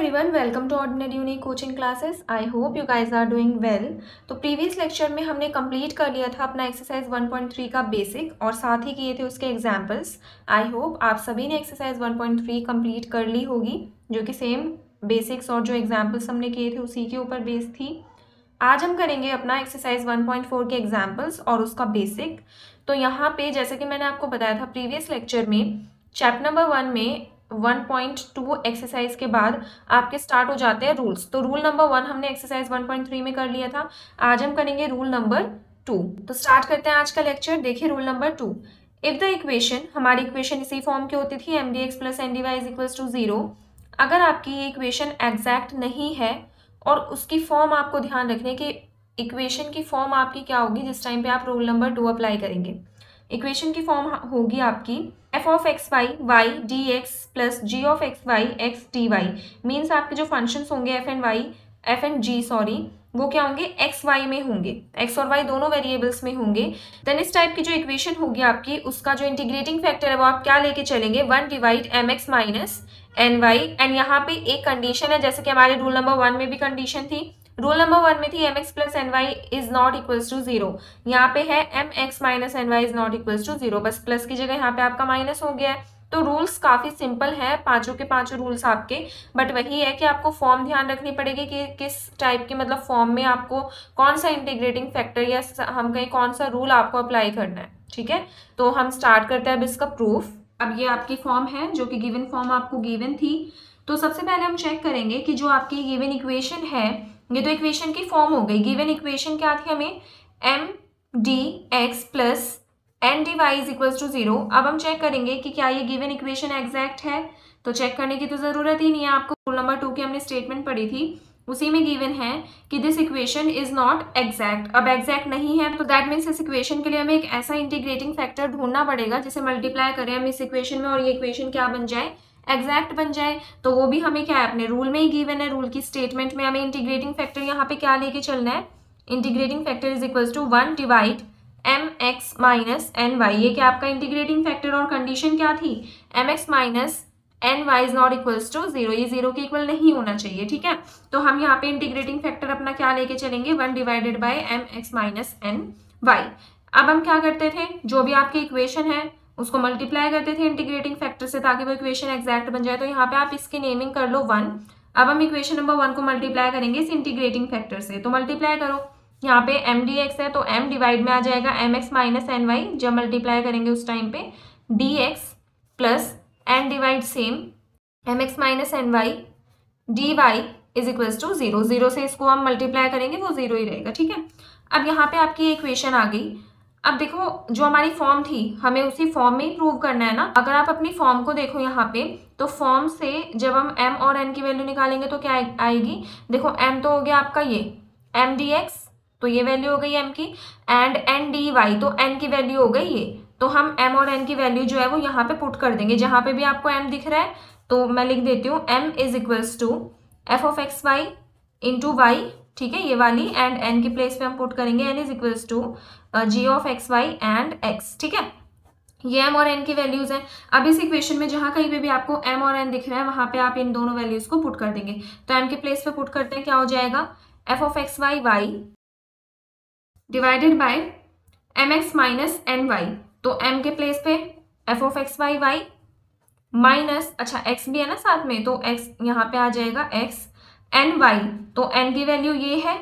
everyone, welcome to Ordinary Unique Coaching Classes. I hope you guys are doing well. तो previous lecture में हमने complete कर लिया था अपना एक्सरसाइज 1.3 का बेसिक और साथ ही किए थे उसके एग्जाम्पल्स. आई होप आप सभी ने एक्सरसाइज 1.3 कंप्लीट कर ली होगी, जो कि सेम बेसिक्स और जो एग्जाम्पल्स हमने किए थे उसी के ऊपर बेस्ड थी. आज हम करेंगे अपना एक्सरसाइज 1.4 के एग्जाम्पल्स और उसका बेसिक. तो यहाँ पे जैसे कि मैंने आपको बताया था प्रीवियस लेक्चर में, चैप्टर नंबर 1 में 1.2 एक्सरसाइज के बाद आपके स्टार्ट हो जाते हैं रूल्स. तो रूल नंबर 1 हमने एक्सरसाइज 1.3 में कर लिया था. आज हम करेंगे रूल नंबर 2. तो स्टार्ट करते हैं आज का लेक्चर. देखिए rule number 2. If the equation, हमारी इक्वेशन इसी फॉर्म की होती थी, mdx plus ndy is equals to 0. अगर आपकी ये इक्वेशन एग्जैक्ट नहीं है और उसकी फॉर्म आपको ध्यान रखने की, इक्वेशन की फॉर्म आपकी क्या होगी जिस टाइम पे आप रूल नंबर 2 अप्लाई करेंगे. इक्वेशन की फॉर्म होगी आपकी f of x y y d x plus g of x y x d y. Means आपके जो फंक्शंस होंगे एफ एंड जी वो क्या होंगे, एक्स वाई में होंगे, एक्स और वाई दोनों वेरिएबल्स में होंगे. देन इस टाइप की जो इक्वेशन होगी आपकी, उसका जो इंटीग्रेटिंग फैक्टर है वो आप क्या लेके चलेंगे, 1 divide m x minus n y. And यहाँ पे एक कंडीशन है, जैसे कि हमारे रूल नंबर 1 में भी कंडीशन थी. रूल नंबर 1 में थी m x plus n y is not equals to 0. यहाँ पे है m x minus n y is not equals to 0. बस प्लस की जगह यहाँ पे आपका माइनस हो गया है. तो रूल्स काफी सिंपल है, पांचों के पांचों रूल्स आपके. बट वही है कि आपको फॉर्म ध्यान रखनी पड़ेगी कि किस टाइप के, मतलब फॉर्म में आपको कौन सा इंटीग्रेटिंग फैक्टर या हम कहीं कौन सा रूल आपको अप्लाई करना है. ठीक है, तो हम स्टार्ट करते हैं अब इसका प्रूफ. अब ये आपकी फॉर्म है जो कि गिवन फॉर्म आपको गिवन थी. तो सबसे पहले हम चेक करेंगे कि जो आपकी गिवन इक्वेशन है, ये तो इक्वेशन की फॉर्म हो गई. गिवन इक्वेशन क्या थी हमें, m d x plus n d y is equals to 0. अब हम चेक करेंगे कि क्या ये गिवन इक्वेशन एग्जैक्ट है. तो चेक करने की तो जरूरत ही नहीं है, आपको रूल नंबर 2 की हमने स्टेटमेंट पढ़ी थी, उसी में गिवन है कि this equation is not exact. अब एग्जैक्ट नहीं है तो दैट मीन्स इस इक्वेशन के लिए हमें एक ऐसा इंटीग्रेटिंग फैक्टर ढूंढना पड़ेगा जिसे मल्टीप्लाई करें हम इस इक्वेशन में और ये इक्वेशन क्या बन जाए, एग्जैक्ट बन जाए. तो वो भी हमें क्या है, अपने रूल में ही गिवन है. रूल की स्टेटमेंट में हमें इंटीग्रेटिंग फैक्टर यहाँ पे क्या लेके चलना है, integrating factor is equals to 1 divide m x minus n y. ये क्या आपका इंटीग्रेटिंग फैक्टर और कंडीशन क्या थी, m x minus n y is not equals to 0. ये 0 के इक्वल नहीं होना चाहिए. ठीक है, तो हम यहाँ पे इंटीग्रेटिंग फैक्टर अपना क्या लेके चलेंगे, 1 divided by m x minus n y. अब हम क्या करते थे, जो भी आपकी इक्वेशन है उसको मल्टीप्लाई करते थे इंटीग्रेटिंग फैक्टर से ताकि वो इक्वेशन एग्जैक्ट बन जाए. तो यहाँ पे आप इसकी नेमिंग कर लो 1. अब हम इक्वेशन नंबर 1 को मल्टीप्लाई करेंगे इस इंटीग्रेटिंग फैक्टर से. तो मल्टीप्लाई करो, यहाँ पे एम डी एक्स है तो एम डिवाइड में आ जाएगा m x minus n y. जब मल्टीप्लाई करेंगे उस टाइम पे d x plus n divide same m x minus n y d y is equals to 0. 0 से इसको हम मल्टीप्लाई करेंगे वो 0 ही रहेगा. ठीक है, अब यहाँ पे आपकी इक्वेशन आ गई. अब देखो जो हमारी फॉर्म थी हमें उसी फॉर्म में ही प्रूव करना है ना. अगर आप अपनी फॉर्म को देखो यहाँ पे, तो फॉर्म से जब हम m और n की वैल्यू निकालेंगे तो क्या आएगी, देखो m तो हो गया आपका ये m डी एक्स, तो ये वैल्यू हो गई m की, एंड n डी वाई तो n की वैल्यू हो गई ये. तो हम m और n की वैल्यू जो है वो यहाँ पे पुट कर देंगे. जहाँ पे भी आपको m दिख रहा है तो मैं लिख देती हूँ m is equals to f of x y into y. ठीक है, ये वाली, एंड n की प्लेस पे हम पुट करेंगे n is equals to g of x y and x. ठीक है, ये m और n की वैल्यूज हैं. अब इस इक्वेशन में जहां कहीं पे भी आपको m और n दिख रहा है वहां पे आप इन दोनों वैल्यूज को पुट कर देंगे. तो m के प्लेस पे पुट करते हैं, क्या हो जाएगा, f of x y y divided by m x minus n y. तो m के प्लेस पे f of x y y minus, अच्छा x भी है ना साथ में, तो x यहाँ पे आ जाएगा x एन वाई. तो n की वैल्यू ये है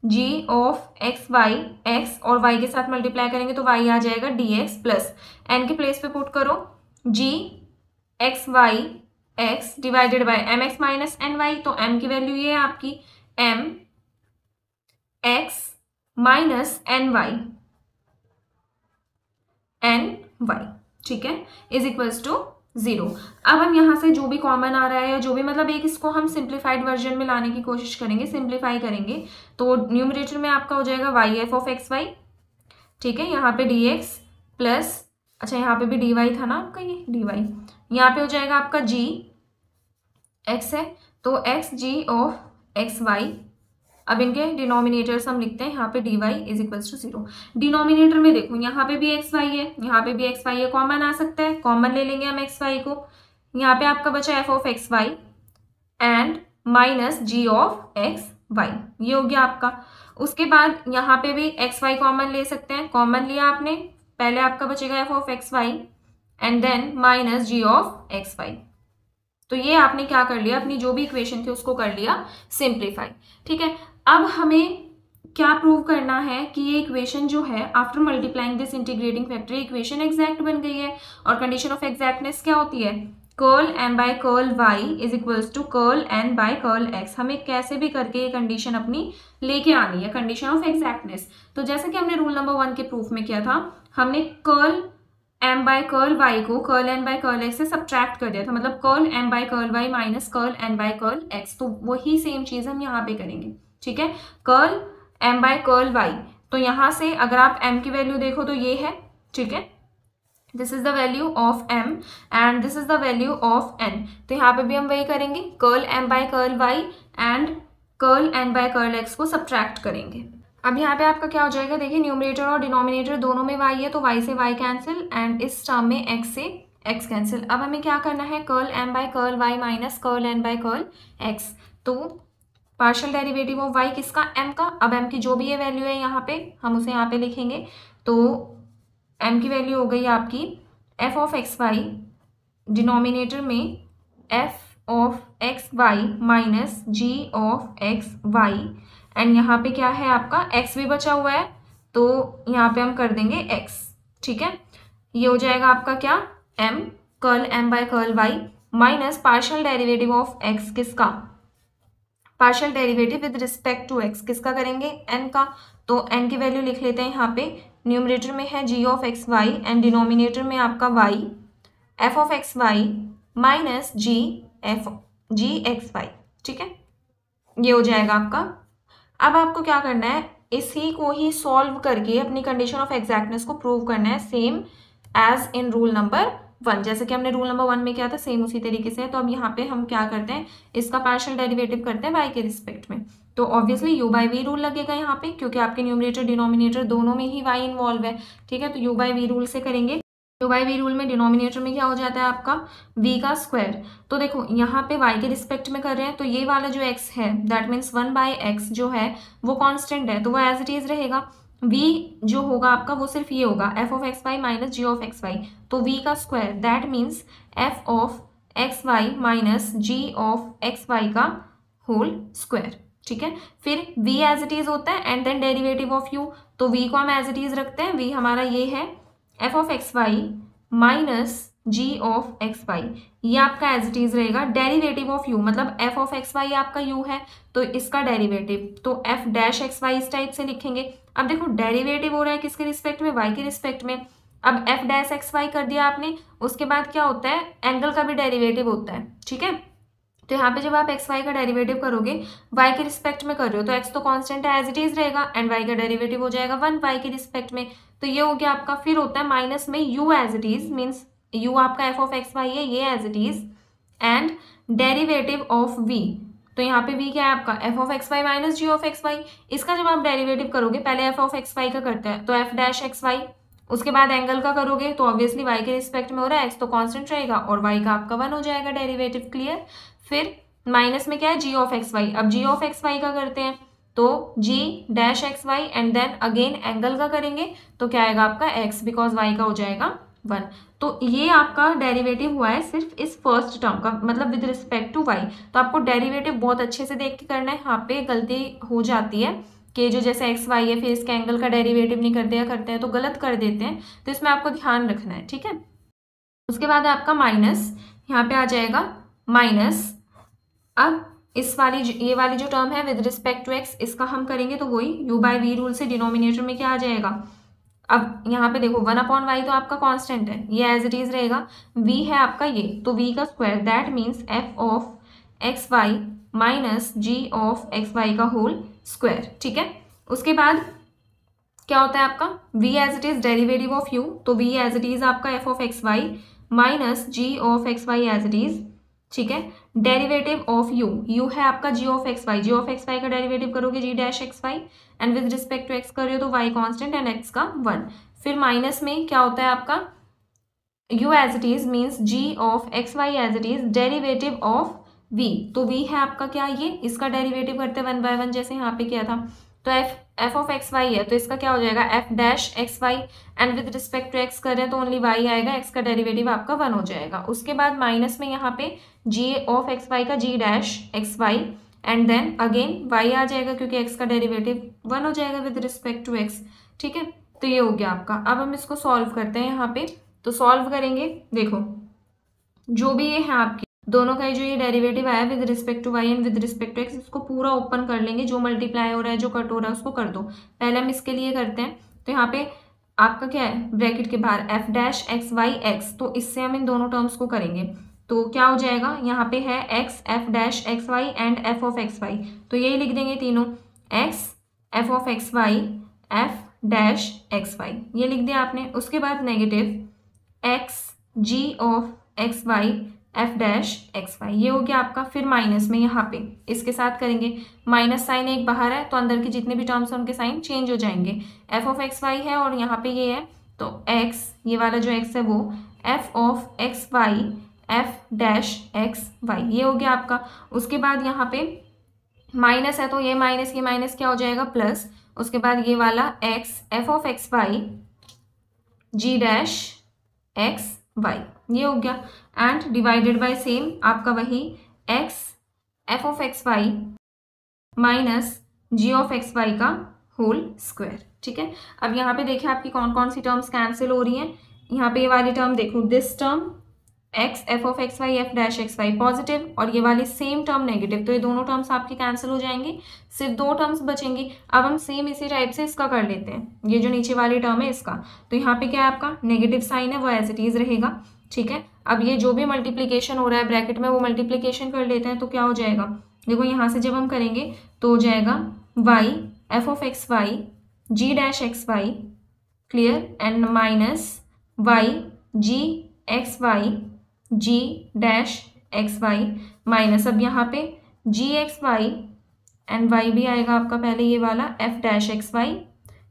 g of x y x, और y के साथ मल्टीप्लाई करेंगे तो y आ जाएगा dx प्लस n के प्लेस पे पुट करो g x y x divided by m x minus n y. तो m की वैल्यू ये है आपकी m x minus n y n y. ठीक है, इज इक्वल्स टू 0. अब हम यहाँ से जो भी कॉमन आ रहा है या जो भी, मतलब एक इसको हम सिंप्लीफाइड वर्जन में लाने की कोशिश करेंगे, सिंप्लीफाई करेंगे. तो न्यूमरेटर में आपका हो जाएगा y f of x y. ठीक है, यहाँ पे डी एक्स प्लस, अच्छा यहाँ पे भी डी वाई था ना आपका, ये डी वाई. यहाँ पे हो जाएगा आपका जी एक्स है तो x g of x y. अब इनके डिनोमिनेटर्स हम लिखते हैं, यहाँ पे d y is equals to 0. Denominator में देखो यहाँ पे भी एक्स वाई है, यहाँ पे भी एक्स वाई है, कॉमन आ सकता है, कॉमन ले लेंगे हम एक्स वाई को. यहाँ पे आपका बचा f of x y and minus g of x y, ये हो गया आपका। उसके बाद यहाँ पे भी एक्स वाई कॉमन ले सकते हैं, कॉमन लिया आपने, पहले आपका बचेगा f of x y and then minus g of x y. तो ये आपने क्या कर लिया, अपनी जो भी इक्वेशन थी उसको कर लिया सिंप्लीफाई। ठीक है, अब हमें क्या प्रूव करना है कि ये इक्वेशन जो है after multiplying this integrating factor equation exact बन गई है। और कंडीशन ऑफ एग्जैक्टनेस क्या होती है, curl m by curl y is equals to curl n by curl x. हमें कैसे भी करके ये कंडीशन अपनी लेके आनी है, कंडीशन ऑफ एग्जैक्टनेस। तो जैसे कि हमने रूल नंबर 1 के प्रूफ में किया था, हमने curl m by curl y को curl n by curl x से सब्ट्रैक्ट कर दिया था, मतलब curl m by curl y minus curl n by curl x. तो वही सेम चीज हम यहाँ पे करेंगे। ठीक है, curl m by curl y, तो यहां से अगर आप m की वैल्यू देखो तो ये है। ठीक है, this is the value of m and this is the value of n। तो यहाँ पे भी हम वही करेंगे, curl m by curl y and curl n by curl x को सब्ट्रैक्ट करेंगे। अब यहाँ पे आपका क्या हो जाएगा, देखिए न्यूमरेटर और डिनोमिनेटर दोनों में y है, तो y से y कैंसिल एंड इस टर्म में x से x कैंसिल। अब हमें क्या करना है, curl m by curl y minus curl n by curl x। तो पार्शियल डेरिवेटिव ऑफ y किसका, m का। अब m की जो भी ये वैल्यू है यहाँ पे हम उसे यहाँ पे लिखेंगे। तो m की वैल्यू हो गई आपकी f of x y, denominator में f of x y minus g of x y and यहाँ पे क्या है आपका x भी बचा हुआ है, तो यहाँ पे हम कर देंगे x। ठीक है, ये हो जाएगा आपका क्या, m curl m by curl y minus partial derivative of x किसका, partial derivative with respect to x किसका करेंगे, n का। तो n की वैल्यू लिख लेते हैं यहाँ पे, न्यूमरेटर में है g of x y and denominator में आपका y f of x y minus g x y. ठीक है, ये हो जाएगा आपका। अब आपको क्या करना है, इसी को ही सॉल्व करके अपनी कंडीशन ऑफ एग्जैक्टनेस को प्रूव करना है, same as in rule number 1। जैसे कि हमने रूल नंबर 1 में किया था सेम उसी तरीके से है। तो अब यहाँ पे हम क्या करते हैं, इसका पार्शियल डेरिवेटिव करते हैं y के रिस्पेक्ट में। तो obviously u by v rule लगेगा यहाँ पे, क्योंकि आपके न्यूमरेटर डिनोमिनेटर दोनों में ही y इन्वॉल्व है। ठीक है, तो u बाई वी रूल से करेंगे। u बाई वी रूल में डिनोमिनेटर में क्या हो जाता है आपका v का स्क्वायर। तो देखो यहाँ पे y के रिस्पेक्ट में कर रहे हैं, तो ये वाला जो x है दैट मीन्स 1 बाई एक्स जो है वो कॉन्स्टेंट है, तो वो एज इट इज रहेगा। v जो होगा आपका वो सिर्फ ये होगा f of x y minus g of x y, तो v का square that means f of x y minus g of x y का होल स्क्वायर। ठीक है, फिर v एज इट इज होता है and then derivative of u, तो v को हम एज इट इज रखते हैं, v हमारा ये है f of x y minus g of x y, ये आपका एज इट इज रहेगा। डेरिवेटिव ऑफ u मतलब f ऑफ एक्स वाई आपका u है, तो इसका डेरिवेटिव तो f डैश एक्स वाई इस टाइप से लिखेंगे। अब देखो डेरिवेटिव हो रहा है किसके रिस्पेक्ट में, y के रिस्पेक्ट में। अब f डैश एक्स वाई कर दिया आपने, उसके बाद क्या होता है, एंगल का भी डेरिवेटिव होता है। ठीक है, तो यहाँ पे जब आप एक्स वाई का डेरिवेटिव करोगे y के रिस्पेक्ट में कर रहे हो, तो x तो कांस्टेंट है एज इट इज रहेगा एंड y का डेरिवेटिव हो जाएगा 1 y के रिस्पेक्ट में। तो ये हो गया आपका। फिर होता है माइनस में u as it is, means u आपका f ऑफ एक्स वाई है, ये as it is and derivative of v। तो यहाँ पे v क्या है आपका f of x y minus g of x y. इसका जब आप डेरिवेटिव करोगे, पहले f ऑफ एक्स वाई का करते हैं, तो f डैश एक्स वाई, उसके बाद एंगल का करोगे तो ऑब्वियसली y के रिस्पेक्ट में हो रहा है, x तो कांस्टेंट रहेगा और y का आपका 1 हो जाएगा डेरिवेटिव। क्लियर। फिर माइनस में क्या है, g ऑफ एक्स वाई। अब g ऑफ एक्स वाई का करते हैं, तो g dash x y and then again angle का करेंगे, तो क्या आएगा आपका x, बिकॉज y का हो जाएगा 1। तो ये आपका डेरिवेटिव हुआ है सिर्फ इस फर्स्ट टर्म का, मतलब विद रिस्पेक्ट टू y। तो आपको डेरिवेटिव बहुत अच्छे से देख के करना है। यहाँ पे गलती हो जाती है कि जो जैसे एक्स वाई है फिर इसके एंगल का डेरिवेटिव नहीं करते या करते हैं तो गलत कर देते हैं, तो इसमें आपको ध्यान रखना है। ठीक है, उसके बाद आपका माइनस, यहाँ पे आ जाएगा माइनस। अब इस वाली ये वाली जो टर्म है विद रिस्पेक्ट टू एक्स, इसका हम करेंगे तो वही u बाई वी रूल से डिनोमिनेटर में क्या आ जाएगा। अब यहाँ पे देखो 1 अपॉन वाई तो आपका कांस्टेंट है, ये एज इट इज रहेगा। v है आपका ये, तो v का square that means f of x y minus g of x y का होल स्क्वायर। ठीक है, उसके बाद क्या होता है आपका v as it is derivative of u, तो v एज इट इज आपका f of x y minus g of x y as it is. ठीक है, डेरिवेटिव ऑफ u है आपका g of x y, g of x y का derivative करोगे g dash x y and with respect to x कर रहे हो तो y कांस्टेंट एंड x का 1। फिर माइनस में क्या होता है आपका u as it is means g of x y as it is derivative of v, तो v है आपका क्या, ये इसका डेरिवेटिव करते हैं 1 बाय 1 जैसे यहाँ पे किया था। तो f ऑफ एक्स वाई है, तो इसका क्या हो जाएगा f dash x y, and with respect to x कर रहे हैं तो ओनली y आएगा, x का डेरिवेटिव आपका 1 हो जाएगा। उसके बाद माइनस में यहाँ पे g ऑफ एक्स वाई का g dash x y, and then again y आ जाएगा क्योंकि x का डेरिवेटिव 1 हो जाएगा विद रिस्पेक्ट टू x। ठीक है, तो ये हो गया आपका। अब हम इसको सॉल्व करते हैं यहाँ पे। तो सॉल्व करेंगे, देखो जो भी ये है आपके दोनों का जो ये डेरिवेटिव आया with respect to y and with respect to x, इसको पूरा ओपन कर लेंगे, जो मल्टीप्लाई हो रहा है जो कट हो रहा है उसको कर दो। पहले हम इसके लिए करते हैं, तो यहाँ पे आपका क्या है ब्रैकेट के बाहर f dash x y x, तो इससे हम इन दोनों टर्म्स को करेंगे। तो क्या हो जाएगा, यहाँ पे है x f dash x y and f of x y, तो यही लिख देंगे तीनों, x f of x y f dash x y, ये लिख दिया आपने। उसके बाद negative x g of x y f dash x y, ये हो गया आपका। फिर माइनस में यहाँ पे इसके साथ करेंगे, माइनस साइन एक बाहर है तो अंदर के जितने भी टर्म्स हैं उनके साइन चेंज हो जाएंगे। एफ ऑफ एक्स वाई है और यहाँ पे ये है, तो x, ये वाला जो x है वो f of x y f dash x y, ये हो गया आपका। उसके बाद यहाँ पे माइनस है तो ये माइनस क्या हो जाएगा प्लस, उसके बाद ये वाला x f of x y g dash x y, ये हो गया। एंड डिवाइडेड बाय सेम आपका वही x f of x y minus g of x y का होल स्क्वायर। ठीक है, अब यहाँ पे देखिए आपकी कौन कौन सी टर्म्स कैंसिल हो रही हैं। यहाँ पे ये वाली टर्म देखो, this term x f of x y f dash x y positive, और ये वाली सेम टर्म नेगेटिव, तो ये दोनों टर्म्स आपकी कैंसिल हो जाएंगी, सिर्फ दो टर्म्स बचेंगी। अब हम सेम इसी टाइप से इसका कर लेते हैं, ये जो नीचे वाली टर्म है इसका, तो यहाँ पे क्या है आपका नेगेटिव साइन है वो एज इट इज रहेगा। ठीक है, अब ये जो भी मल्टीप्लीकेशन हो रहा है ब्रैकेट में वो मल्टीप्लीकेशन कर लेते हैं, तो क्या हो जाएगा, देखो यहाँ से जब हम करेंगे तो हो जाएगा y f of x y g dash x y, clear, and minus y g x y g dash x y minus, अब यहाँ पे g x y and y भी आएगा आपका, पहले ये वाला f dash x y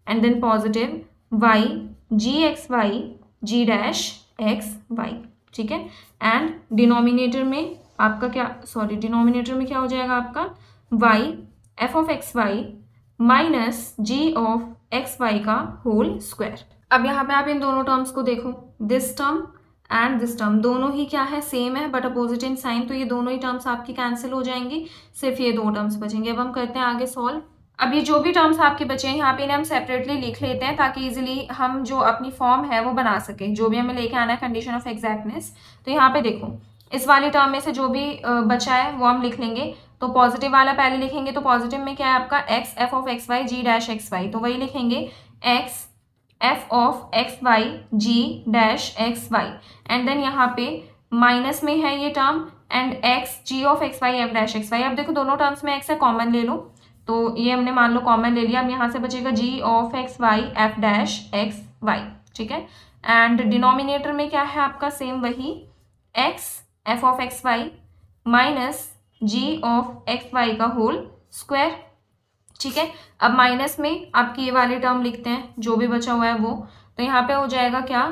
and then positive y g x y g dash x y. ठीक है, एंड डिनोमिनेटर में आपका क्या, डिनोमिनेटर में क्या हो जाएगा आपका y f of x y minus g of x y का होल स्क्वायर। अब यहाँ पे आप इन दोनों टर्म्स को देखो, this term and this term दोनों ही क्या है सेम है बट अपोजिट इन साइन, तो ये दोनों ही टर्म्स आपकी कैंसिल हो जाएंगी, सिर्फ ये दो टर्म्स बचेंगे। अब हम करते हैं आगे सॉल्व। अब ये जो भी टर्म्स आपके बचे हैं यहाँ पे इन्हें हम सेपरेटली लिख लेते हैं ताकि इजीली हम जो अपनी फॉर्म है वो बना सके, जो भी हमें लेके आना है कंडीशन ऑफ एग्जैक्टनेस। तो यहाँ पे देखो इस वाली टर्म में से जो भी बचा है वो हम लिख लेंगे। तो पॉजिटिव वाला पहले लिखेंगे, तो पॉजिटिव में क्या है आपका x f of x y g dash x y, तो वही लिखेंगे x f of x y g dash x y, and then यहाँ पे माइनस में है ये term and x g of x y f dash x y. अब देखो दोनों टर्म्स में एक्स है, कॉमन ले लो, तो ये हमने मान लो कॉमन ले लिया। अब यहाँ से बचेगा g of x y f dash x y. ठीक है, एंड डिनोमिनेटर में क्या है आपका सेम वही x f of x y minus g of x y का होल स्क्वायर। ठीक है, अब माइनस में आपकी ये वाली टर्म लिखते हैं जो भी बचा हुआ है वो, तो यहाँ पे हो जाएगा क्या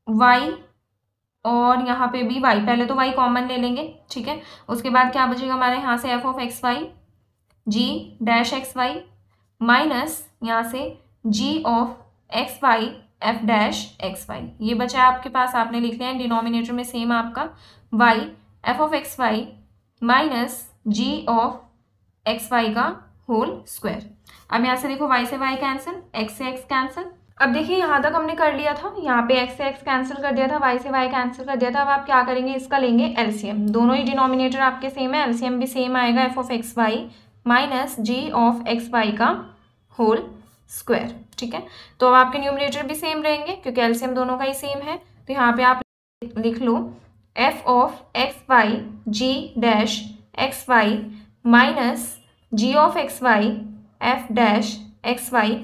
y और यहाँ पे भी y, पहले तो y कॉमन ले लेंगे। ठीक है, उसके बाद क्या बचेगा हमारे यहाँ से f of x y g dash x y minus यहाँ से g of x y f dash x y, ये बचा है आपके पास, आपने लिख लिया है। डिनोमिनेटर में सेम आपका y f of x y minus g of x y का होल स्क्वायर। अब यहाँ से देखो y से y कैंसिल, x से x कैंसिल। अब देखिए यहाँ तक हमने कर लिया था, यहाँ पे x से x कैंसिल कर दिया था, y से y कैंसिल कर दिया था। अब आप क्या करेंगे, इसका लेंगे एलसीएम, दोनों ही डिनोमिनेटर आपके सेम है, एलसीएम भी सेम आएगा f of x y minus g of x y का होल स्क्वायर। ठीक है, तो अब आपके न्यूमरेटर भी सेम रहेंगे क्योंकि एलसीएम दोनों का ही सेम है। तो यहाँ पे आप लिख लो f of x y g dash x y minus g of x y f dash x y,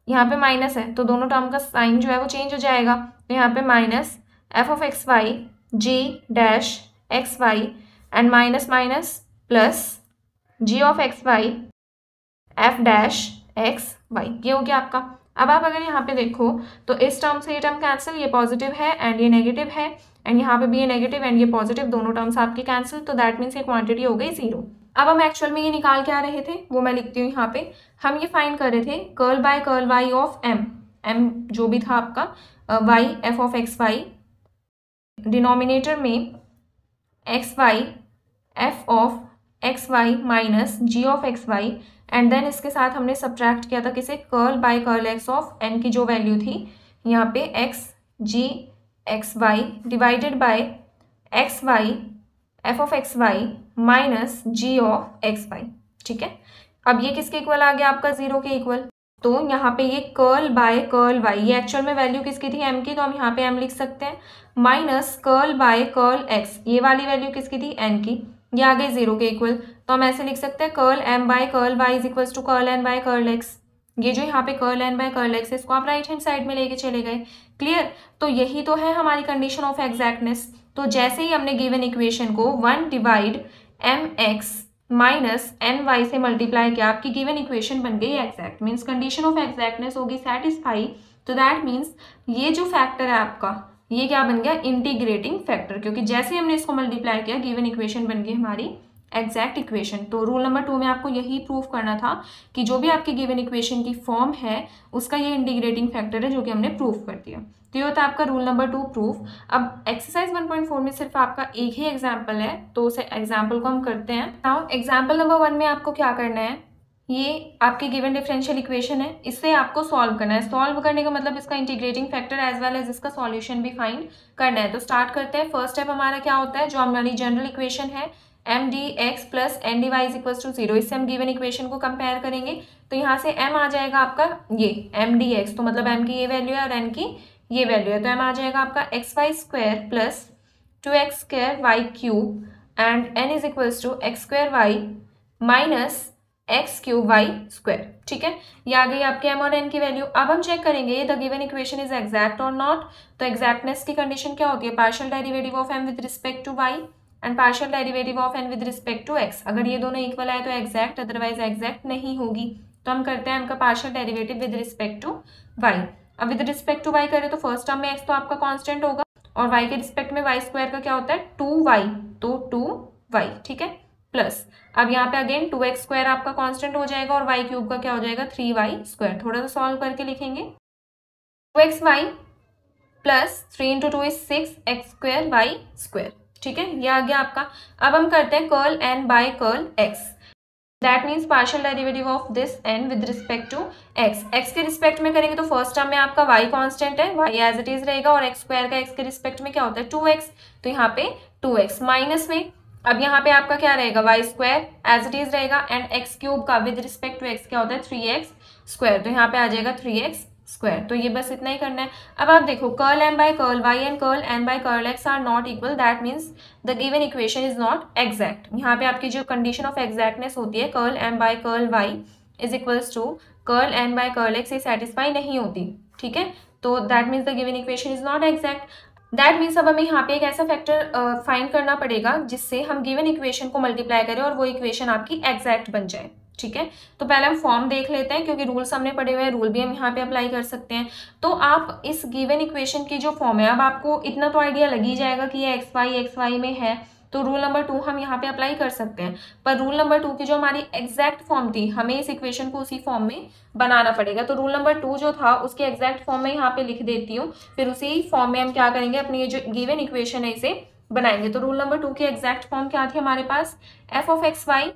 यहाँ पे माइनस है तो दोनों टर्म का साइन जो है वो चेंज हो जाएगा, तो यहाँ पे minus f of x y g dash x y and minus minus plus g of x y f dash x y, ये हो गया आपका। अब आप अगर यहाँ पे देखो तो इस टर्म से ये टर्म कैंसिल, ये पॉजिटिव है एंड ये नेगेटिव है, एंड यहाँ पे भी ये नेगेटिव एंड ये पॉजिटिव, दोनों टर्म्स आपकी कैंसिल, तो दैट मीन्स ये क्वांटिटी हो गई 0। अब हम एक्चुअल में ये निकाल के आ रहे थे, वो मैं लिखती हूँ यहाँ पे। हम ये फाइंड कर रहे थे curl by curl y of m, m जो भी था आपका y f of x y, denominator में x y f of x y minus g of x y, and then इसके साथ हमने सब्ट्रैक्ट किया था किसे, curl by curl x of n की जो वैल्यू थी यहाँ पे x g x y divided by x y f of x y minus g of x y. ठीक है, अब ये किसके इक्वल आ गया आपका 0 के इक्वल। तो यहाँ पे ये कर्ल बाय कर्ल वाई, ये एक्चुअल में वैल्यू किसकी थी, एम की, तो हम यहाँ पे एम लिख सकते हैं, minus curl by curl x, ये वाली वैल्यू किसकी थी, एन की, ये आ गई 0 के इक्वल। तो हम ऐसे लिख सकते हैं curl m by curl y is equals to curl n by curl x. ये जो यहाँ पे curl n by curl x है, इसको आप राइट हैंड साइड में लेके चले गए। क्लियर, तो यही तो है हमारी कंडीशन ऑफ एग्जैक्टनेस। तो जैसे ही हमने गिवन इक्वेशन को 1 divide m x minus n y से मल्टीप्लाई किया, आपकी गिवन इक्वेशन बन गई exact, means condition of exactness होगी सेटिस्फाई। तो दैट मीन्स ये जो फैक्टर है आपका, ये क्या बन गया, इंटीग्रेटिंग फैक्टर, क्योंकि जैसे हमने इसको मल्टीप्लाई किया गिवन इक्वेशन बन गई हमारी एग्जैक्ट इक्वेशन। तो रूल नंबर 2 में आपको यही प्रूफ करना था कि जो भी आपकी गिवन इक्वेशन की फॉर्म है उसका ये इंटीग्रेटिंग फैक्टर है, जो कि हमने प्रूफ कर दिया। तो ये होता है आपका रूल नंबर 2 प्रूफ। अब एक्सरसाइज 1.4 में सिर्फ आपका एक ही एग्जाम्पल है, तो उस एग्जाम्पल को हम करते हैं। नाउ एग्जाम्पल नंबर 1 में आपको क्या करना है, ये आपकी गिवन डिफरेंशियल इक्वेशन है, इससे आपको सॉल्व करना है। सॉल्व करने का मतलब इसका integrating factor as well as इसका सॉल्यूशन भी फाइंड करना है। तो स्टार्ट करते हैं। फर्स्ट स्टेप हमारा क्या होता है, जो हमारी जनरल इक्वेशन है m d x plus n d y is equals to 0, इससे हम गिवन इक्वेशन को कंपेयर करेंगे। तो यहाँ से m आ जाएगा आपका ये एम डी एक्स, तो मतलब m की ये वैल्यू है और n की ये वैल्यू है, तो m आ जाएगा आपका x y square plus 2x square y cube and n is equals to x square y minus x cube y square. ठीक है, ये आ गई आपके m और n की वैल्यू। अब हम चेक करेंगे the given equation is exact और नॉट। तो एग्जैक्टनेस की कंडीशन क्या होती है, partial derivative of m with respect to y and partial derivative of n with respect to x। अगर ये दोनों इक्वल आए तो एग्जैक्ट, अदरवाइज एग्जैक्ट नहीं होगी। तो हम करते हैं m का partial derivative with respect to y। अब विद रिस्पेक्ट टू y करें तो फर्स्ट टर्म में x तो आपका कांस्टेंट होगा और y के रिस्पेक्ट में y स्क्वायर का क्या होता है 2y, तो 2y। ठीक है, प्लस अब यहाँ पे अगेन 2x स्क्वायर आपका कांस्टेंट हो जाएगा और y क्यूब का क्या हो जाएगा 3y स्क्वायर। थोड़ा सा सॉल्व करके लिखेंगे, 2xy plus 3 into 2 is 6x square y square. ठीक है, ये आ गया आपका। अब हम करते हैं curl n by curl x, that means partial derivative of this n with respect to x। x के रिस्पेक्ट में करेंगे तो फर्स्ट टर्म में आपका y कांस्टेंट है, y एज इट इज रहेगा, और x स्क्वायर का x के रिस्पेक्ट में क्या होता है 2x, तो यहाँ पे 2x माइनस में अब यहाँ पे आपका क्या रहेगा y square as it is रहेगा एंड x क्यूब का विद रिस्पेक्ट टू x क्या होता है 3x स्क्वायर, तो यहाँ पे आ जाएगा 3x स्क्वायर। तो ये बस इतना ही करना है। अब आप देखो curl m by curl y and curl n by curl x are not equal, that means the given equation is not exact. यहाँ पे आपकी जो कंडीशन ऑफ एग्जैक्टनेस होती है curl m by curl y is equals to curl n by curl x, ये satisfy नहीं होती। ठीक है, तो that means the given equation is not exact. That means अब हमें यहाँ पे एक ऐसा फैक्टर फाइंड करना पड़ेगा जिससे हम गिवन इक्वेशन को मल्टीप्लाई करें और वो इक्वेशन आपकी एग्जैक्ट बन जाए। ठीक है, तो पहले हम फॉर्म देख लेते हैं, क्योंकि रूल्स हमने पढ़े हुए हैं, रूल भी हम यहाँ पे अप्लाई कर सकते हैं। तो आप इस गिवन इक्वेशन की जो फॉर्म है, अब आपको इतना तो आइडिया लग ही जाएगा कि ये एक्स वाई में है, तो रूल नंबर 2 हम यहाँ पे अप्लाई कर सकते हैं। पर रूल नंबर 2 की जो हमारी एग्जैक्ट फॉर्म थी, हमें इस इक्वेशन को उसी फॉर्म में बनाना पड़ेगा। तो रूल नंबर 2 जो था उसकी एग्जैक्ट फॉर्म में यहाँ पे लिख देती हूँ, फिर उसी फॉर्म में हम क्या करेंगे, अपनी ये जो गिवन इक्वेशन है इसे बनाएंगे। तो रूल नंबर 2 की एग्जैक्ट फॉर्म क्या थी हमारे पास, f of x y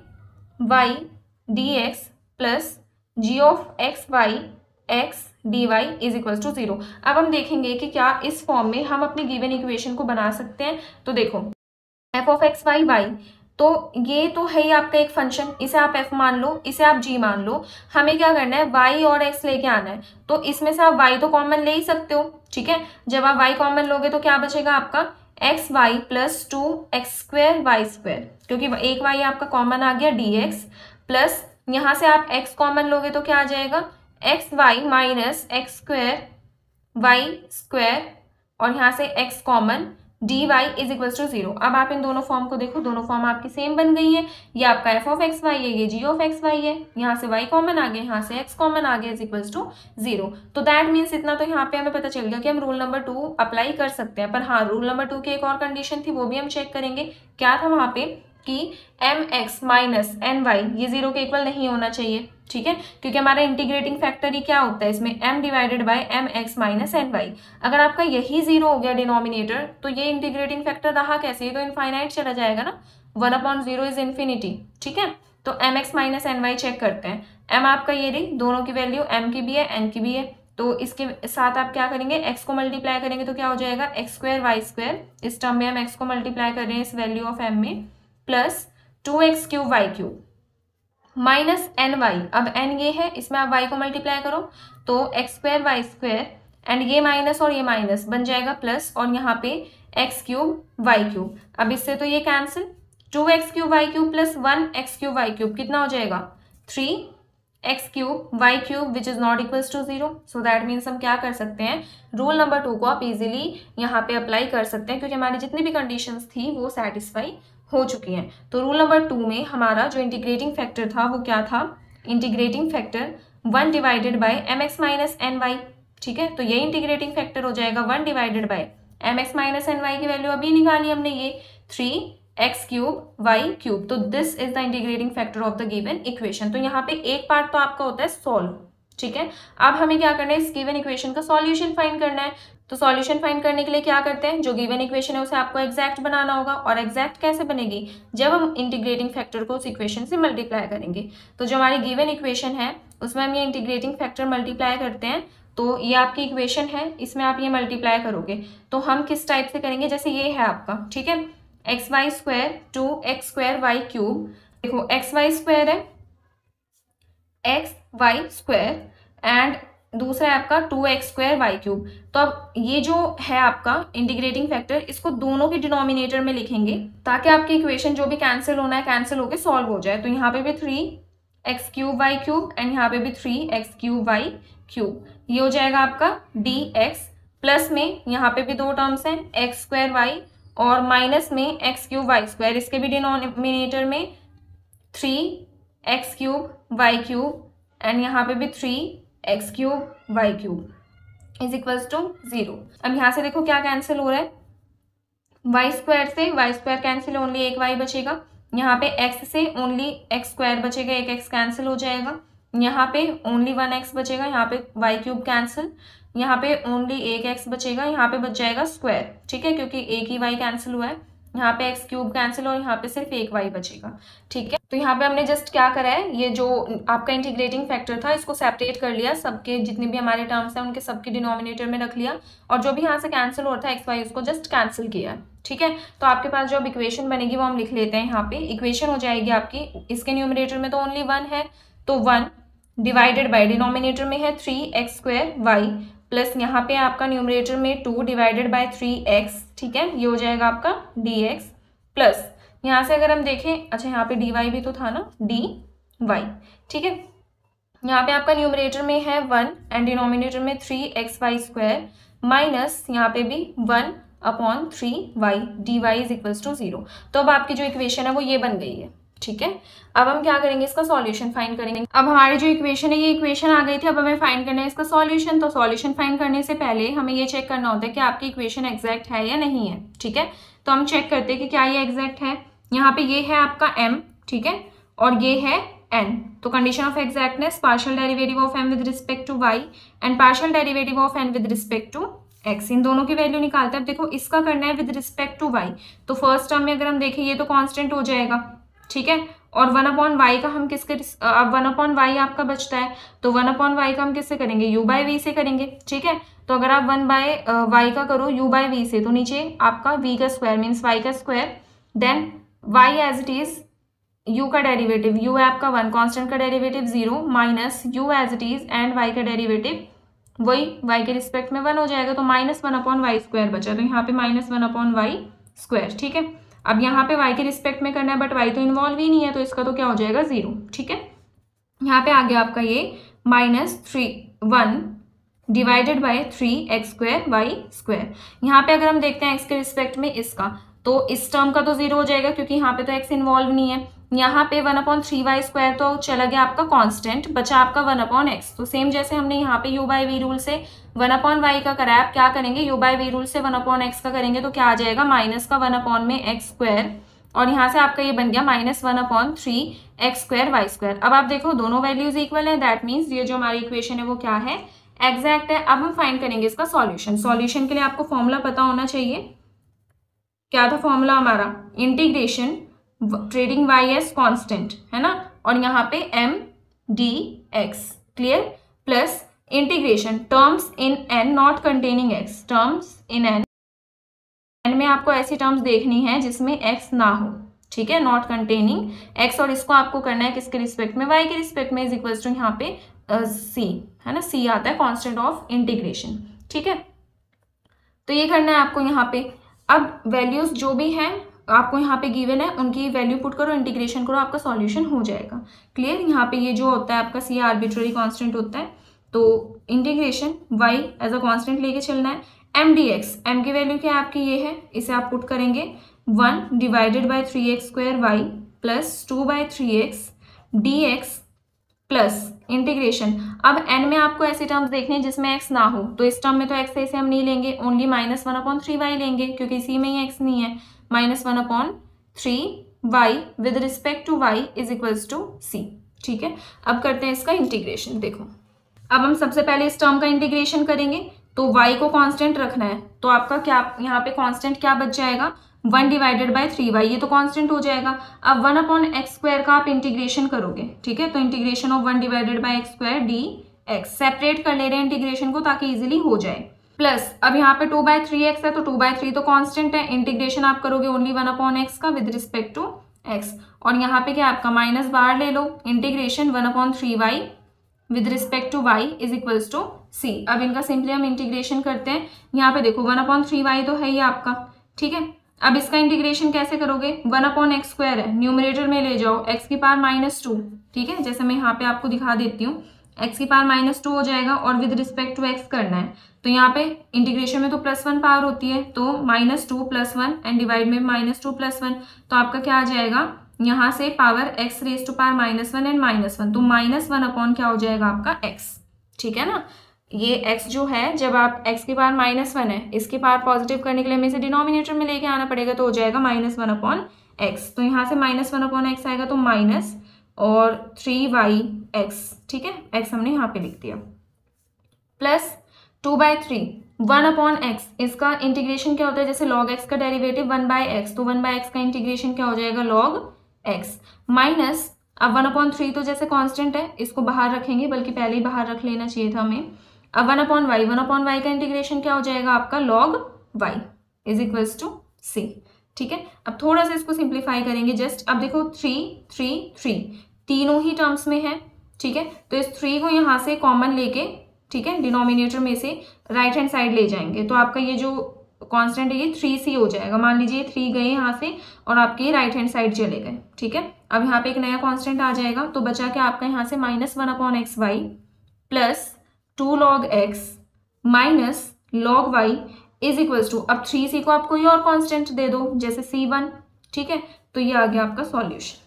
y d x plus g of x y x d y is equals to 0। अब हम देखेंगे कि क्या इस फॉर्म में हम अपनी गिवन इक्वेशन को बना सकते हैं। तो देखो f of x y y, तो ये तो है ही आपका एक फंक्शन, इसे आप f मान लो, इसे आप g मान लो। हमें क्या करना है, y और x लेके आना है। तो इसमें से आप y तो कॉमन ले ही सकते हो। ठीक है, जब आप y कॉमन लोगे तो क्या बचेगा आपका x y plus 2x square y square, क्योंकि एक y आपका कॉमन आ गया dx, प्लस यहाँ से आप x कॉमन लोगे तो क्या आ जाएगा x y minus x square y square, और यहाँ से x common dy is equals to 0। अब आप इन दोनों फॉर्म को देखो, दोनों फॉर्म आपकी सेम बन गई है। ये आपका एफ ऑफ एक्स वाई है, ये जी ऑफ एक्स वाई है, यहाँ से y कॉमन आ गया, यहाँ से x कॉमन आ गया, इज इक्वल्स टू 0। तो दैट मीन्स इतना तो यहाँ पे हमें पता चल गया कि हम रूल नंबर 2 अप्लाई कर सकते हैं। पर हाँ, रूल नंबर 2 की एक और कंडीशन थी, वो भी हम चेक करेंगे। क्या था वहाँ पे कि mx माइनस एन वाई ये 0 के इक्वल नहीं होना चाहिए, ठीक है, क्योंकि हमारा इंटीग्रेटिंग फैक्टर ही क्या होता है इसमें, m divided by mx minus n y. अगर आपका यही 0 हो गया डिनोमिनेटर, तो ये इंटीग्रेटिंग फैक्टर रहा कैसे, ये तो इनफाइनाइट चला जाएगा ना, 1/0 इज इन्फिनिटी, ठीक है। तो mx minus n y check करते हैं। m आपका ये रही, दोनों की वैल्यू m की भी है n की भी है, तो इसके साथ आप क्या करेंगे, x को मल्टीप्लाई करेंगे तो क्या हो जाएगा, x स्क्वायर वाई स्क्वायर, इस टर्म में हम x को मल्टीप्लाई कर रहे हैं इस वैल्यू ऑफ m में, plus 2x cube y cube minus n y. अब n ये है, इसमें आप y को मल्टीप्लाई करो तो x square y square, and ये माइनस और ये माइनस बन जाएगा प्लस, और यहाँ पे x क्यूब वाई क्यूब। अब इससे तो ये cancel, 2x cube y cube plus 1x cube y cube कितना हो जाएगा, 3x cube y cube which is not equals to 0। So that means हम क्या कर सकते हैं, रूल नंबर 2 को आप इजीली यहाँ पे अप्लाई कर सकते हैं, क्योंकि हमारी जितनी भी कंडीशंस थी वो सेटिस्फाई हो चुकी हैं। तो रूल नंबर 2 में हमारा जो इंटीग्रेटिंग फैक्टर था वो क्या था, integrating factor 1 divided by mx minus n y, ठीक है। तो ये इंटीग्रेटिंग फैक्टर हो जाएगा 1 divided by mx minus n y की वैल्यू अभी निकाली हमने, ये 3x क्यूब वाई क्यूब। तो this is the integrating factor of the given equation. तो यहाँ पे एक पार्ट तो आपका होता है सॉल्व, ठीक है। अब हमें क्या करना है, इस गिवन इक्वेशन का सॉल्यूशन फाइंड करना है। तो सॉल्यूशन फाइंड करने के लिए क्या करते हैं, जो गिवन इक्वेशन है उसे आपको एग्जैक्ट बनाना होगा। और एग्जैक्ट कैसे बनेगी, जब हम इंटीग्रेटिंग फैक्टर को उस इक्वेशन से मल्टीप्लाई करेंगे। तो जो हमारी गिवन इक्वेशन है उसमें हम ये इंटीग्रेटिंग फैक्टर मल्टीप्लाई करते हैं, तो ये आपकी इक्वेशन है, इसमें आप ये मल्टीप्लाई करोगे। तो हम किस टाइप से करेंगे, जैसे ये है आपका, ठीक है, x y square 2x square y cube, देखो एक्स वाई स्क्वायर है एक्स वाई स्क्वायर, एंड दूसरा है आपका 2x स्क्वायर वाई क्यूब। तो अब ये जो है आपका इंटीग्रेटिंग फैक्टर, इसको दोनों के डिनोमिनेटर में लिखेंगे ताकि आपकी इक्वेशन जो भी कैंसिल होना है कैंसिल होकर सॉल्व हो जाए। तो यहाँ पे भी 3x cube y cube, and यहाँ पे भी 3x क्यूब वाई क्यूब, ये हो जाएगा आपका dx, प्लस में यहाँ पे भी दो टर्म्स हैं एक्स स्क्वायर वाई, और माइनस में एक्स क्यूब वाई स्क्वायर, इसके भी डिनोमिनेटर में 3x cube y cube, and यहाँ पे भी 3x cube y cube is equals to 0। अब यहाँ से देखो क्या कैंसिल हो रहा है, वाई स्क्वायर से वाई स्क्वायर कैंसिल, ओनली एक वाई बचेगा। यहाँ पे x से ओनली x स्क्वायर बचेगा, एक x कैंसिल हो जाएगा। यहाँ पे ओनली 1x बचेगा, यहाँ पे वाई क्यूब कैंसिल, यहाँ पे ओनली एक x बचेगा, यहाँ पे बच जाएगा स्क्वायर, ठीक है, क्योंकि एक ही y कैंसिल हुआ है। यहाँ पे x क्यूब कैंसिल, और यहाँ पे सिर्फ एक y बचेगा, ठीक है। तो यहाँ पे हमने जस्ट क्या करा है, ये जो आपका इंटीग्रेटिंग फैक्टर था इसको सेपरेट कर लिया, सबके जितने भी हमारे टर्म्स हैं उनके सबके डिनोमिनेटर में रख लिया, और जो भी यहाँ से कैंसिल हो रहा था x y उसको जस्ट कैंसिल किया, ठीक है। तो आपके पास जो अब इक्वेशन बनेगी वो हम लिख लेते हैं। यहाँ पे इक्वेशन हो जाएगी आपकी, इसके न्यूमरेटर में तो ओनली 1 है, तो 1 डिवाइडेड बाय डिनोमिनेटर में है 3x स्क्वायर वाई, प्लस यहाँ पे आपका न्यूमरेटर में 2 डिवाइडेड बाय 3x, ठीक है, ये हो जाएगा आपका dx, प्लस यहाँ से अगर हम देखें, अच्छा यहाँ पे dy भी तो था ना, dy, ठीक है। यहाँ पे आपका न्यूमरेटर में है 1 एंड डिनोमिनेटर में 3xy स्क्वायर, माइनस यहाँ पे भी 1/3y, dy is equals to 0। तो अब आपकी जो इक्वेशन है वो ये बन गई है, ठीक है। अब हम क्या करेंगे, इसका सॉल्यूशन फाइंड करेंगे। अब हमारी जो इक्वेशन है ये इक्वेशन आ गई थी, अब हमें फाइंड करना है इसका सॉल्यूशन। तो सॉल्यूशन फाइंड करने से पहले हमें ये चेक करना होता है कि आपकी इक्वेशन एग्जैक्ट है या नहीं है, ठीक है। तो हम चेक करते हैं कि क्या ये एग्जैक्ट है। यहाँ पे ये है आपका m, ठीक है, और ये है n। तो condition of exactness, partial derivative of m with respect to y and partial derivative of n with respect to x, इन दोनों की वैल्यू निकालते हैं। अब देखो इसका करना है विद रिस्पेक्ट टू y, तो फर्स्ट टर्म में अगर हम देखें ये तो कांस्टेंट हो जाएगा, ठीक है, और 1/y का हम किसके, अब 1/y आपका बचता है, तो 1/y का हम किससे करेंगे, u/v से करेंगे, ठीक है। तो अगर आप 1/y का करो u/v से, तो नीचे आपका v का स्क्वायर मीन्स y का square, then y as it is, u का डेरिवेटिव, u है आपका 1, कांस्टेंट का derivative 0, minus u as it is and y का डेरिवेटिव वही y के रिस्पेक्ट में 1 हो जाएगा, तो -1/y स्क्वायर बचा, तो यहाँ पे -1/y स्क्वायर, ठीक है। अब यहाँ पे y के रिस्पेक्ट में करना है, बट y तो इन्वॉल्व ही नहीं है, तो इसका तो क्या हो जाएगा 0, ठीक है। यहाँ पे आ गया आपका ये -1 divided bye 3x square y square. यहाँ पे अगर हम देखते हैं x के रिस्पेक्ट में इसका, तो इस टर्म का तो 0 हो जाएगा क्योंकि यहाँ पे तो x इन्वॉल्व नहीं है। यहाँ पे 1/3y स्क्वायर तो चला गया आपका कांस्टेंट, बचा आपका 1/x। तो सेम जैसे हमने यहाँ पे u/v रूल से 1/y का करा, आप क्या करेंगे u/v रूल से 1/x का करेंगे तो क्या आ जाएगा माइनस का 1/x स्क्वायर, और यहाँ से आपका ये बन गया -1/3x स्क्वायर y स्क्वायर। अब आप देखो दोनों वैल्यूज इक्वल है, दैट मीन्स ये जो हमारी इक्वेशन है वो क्या है, एग्जैक्ट है। अब हम फाइंड करेंगे इसका सॉल्यूशन। सॉल्यूशन के लिए आपको फॉर्मूला पता होना चाहिए। क्या था फॉर्मूला हमारा, integration trading y S constant है ना, और यहाँ पे m/dx, clear, plus integration terms in n not containing x, terms in n में आपको ऐसी टर्म्स देखनी है जिसमें x ना हो, ठीक है, नॉट कंटेनिंग x, और इसको आपको करना है किसके रिस्पेक्ट में, y के रिस्पेक्ट में, इज इक्वल्स टू यहाँ पे c है ना, c आता है कांस्टेंट ऑफ इंटीग्रेशन, ठीक है। तो ये करना है आपको यहाँ पे। अब वैल्यूज जो भी हैं आपको यहाँ पे गिवन है उनकी वैल्यू पुट करो, इंटीग्रेशन करो, आपका सॉल्यूशन हो जाएगा, क्लियर। यहाँ पे ये जो होता है आपका c आर्बिट्ररी कांस्टेंट होता है, तो integration y as a constant लेके चलना है। m/dx, m की वैल्यू क्या है आपकी, ये है, इसे आप पुट करेंगे 1 divided bye 3x square y plus 2/3x dx plus integration. अब n में आपको ऐसे टर्म्स देखने हैं जिसमें x ना हो, तो इस टर्म में तो x ऐसे हम नहीं लेंगे, ओनली -1/3y लेंगे क्योंकि इसी में ही x नहीं है, -1/3y with respect to y is equals to c, ठीक है। अब करते हैं इसका इंटीग्रेशन। देखो अब हम सबसे पहले इस टर्म का इंटीग्रेशन करेंगे, तो y को कांस्टेंट रखना है, तो आपका क्या यहाँ पे कांस्टेंट क्या बच जाएगा, 1 डिवाइडेड बाय 3y, ये तो कांस्टेंट हो जाएगा। अब 1/x स्क्वायर का आप इंटीग्रेशन करोगे, ठीक है, तो integration of 1 divided bye x square dx, separate कर ले रहे हैं इंटीग्रेशन को ताकि इजीली हो जाए। प्लस अब यहाँ पे 2/3x है, तो 2/3 तो कांस्टेंट है, इंटीग्रेशन आप करोगे ओनली 1/x का विद रिस्पेक्ट टू x, और यहाँ पे क्या आपका माइनस बाहर ले लो, integration 1/3y with respect to y is equals to c। अब इनका सिंपली हम इंटीग्रेशन करते हैं। यहाँ पे देखो 1/3y तो है ही आपका, ठीक है। अब इसका इंटीग्रेशन कैसे करोगे, 1/x स्क्वायर है, न्यूमरेटर में ले जाओ, x की पावर -2, ठीक है, जैसे मैं यहाँ पे आपको दिखा देती हूँ, x की पावर -2 हो जाएगा और विद रिस्पेक्ट टू x करना है, तो यहाँ पे इंटीग्रेशन में तो +1 पावर होती है, तो -2 + 1 एंड डिवाइड में -2 + 1, तो आपका क्या आ जाएगा यहाँ से power x raise to power -1 and -1, तो -1 अपॉन क्या हो जाएगा आपका x, ठीक है ना। ये x जो है, जब आप x की पावर -1 है, इसकी पावर पॉजिटिव करने के लिए हमें इसे डिनोमिनेटर में लेके आना पड़ेगा, तो हो जाएगा -1/x, तो यहाँ से -1/x आएगा तो माइनस और 3yx, ठीक है, x हमने यहाँ पे लिख दिया, प्लस 2/3 1/x, इसका इंटीग्रेशन क्या होता है, जैसे log x का डेरिवेटिव 1/x, तो 1/x का इंटीग्रेशन क्या हो जाएगा log x, माइनस अब 1/3 तो जैसे कांस्टेंट है, इसको बाहर रखेंगे, बल्कि पहले ही बाहर रख लेना चाहिए था हमें। अब 1/y का इंटीग्रेशन क्या हो जाएगा आपका log y is equals to c, ठीक है। अब थोड़ा सा इसको सिंप्लीफाई करेंगे जस्ट, अब देखो 3 तीनों ही टर्म्स में है, ठीक है, तो इस 3 को यहाँ से कॉमन लेके, ठीक है, डिनोमिनेटर में से राइट हैंड साइड ले जाएंगे, तो आपका ये जो कांस्टेंट है ये 3c हो जाएगा। मान लीजिए 3 गए यहाँ से और आपके राइट हैंड साइड चले गए, ठीक है। अब यहाँ पे एक नया कांस्टेंट आ जाएगा, तो बचा क्या आपका यहाँ से -1/xy plus 2 log x minus log y is equals to, अब 3c को आप कोई और कांस्टेंट दे दो, जैसे c1, ठीक है, तो ये आ गया आपका सॉल्यूशन।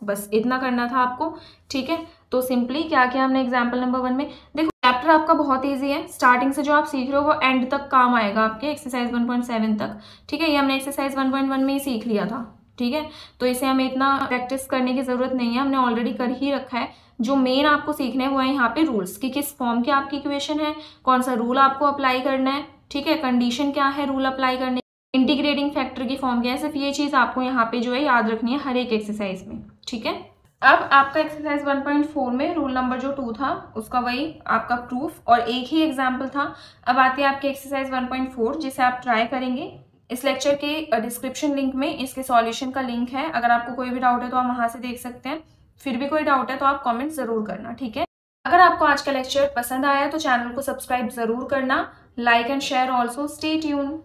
बस इतना करना था आपको, ठीक है। तो सिंपली क्या किया हमने एग्जाम्पल नंबर 1 में, देखो चैप्टर आपका बहुत इजी है, स्टार्टिंग से जो आप सीख रहे हो वो एंड तक काम आएगा आपके एक्सरसाइज 1.7 तक, ठीक है। ये हमने एक्सरसाइज 1.1 में ही सीख लिया था, ठीक है, तो इसे हमें इतना प्रैक्टिस करने की जरूरत नहीं है, हमने ऑलरेडी कर ही रखा है। जो मेन आपको सीखना है वो है यहाँ पे रूल्स, कि किस फॉर्म की आपकी इक्वेशन है, कौन सा रूल आपको अप्लाई करना है, ठीक है, कंडीशन क्या है रूल अप्लाई करने, इंटीग्रेटिंग फैक्टर की फॉर्म क्या है, सिर्फ ये चीज आपको यहाँ पे जो है याद रखनी है हर एक एक्सरसाइज में, ठीक है। अब आपका एक्सरसाइज 1.4 में रूल नंबर जो 2 था उसका वही आपका प्रूफ और एक ही एग्जाम्पल था। अब आती है आपकी एक्सरसाइज 1.4 जिसे आप ट्राई करेंगे। इस लेक्चर के डिस्क्रिप्शन लिंक में इसके सॉल्यूशन का लिंक है, अगर आपको कोई भी डाउट है तो आप वहां से देख सकते हैं, फिर भी कोई डाउट है तो आप कमेंट जरूर करना, ठीक है। अगर आपको आज का लेक्चर पसंद आया तो चैनल को सब्सक्राइब जरूर करना, like and share also, stay tune.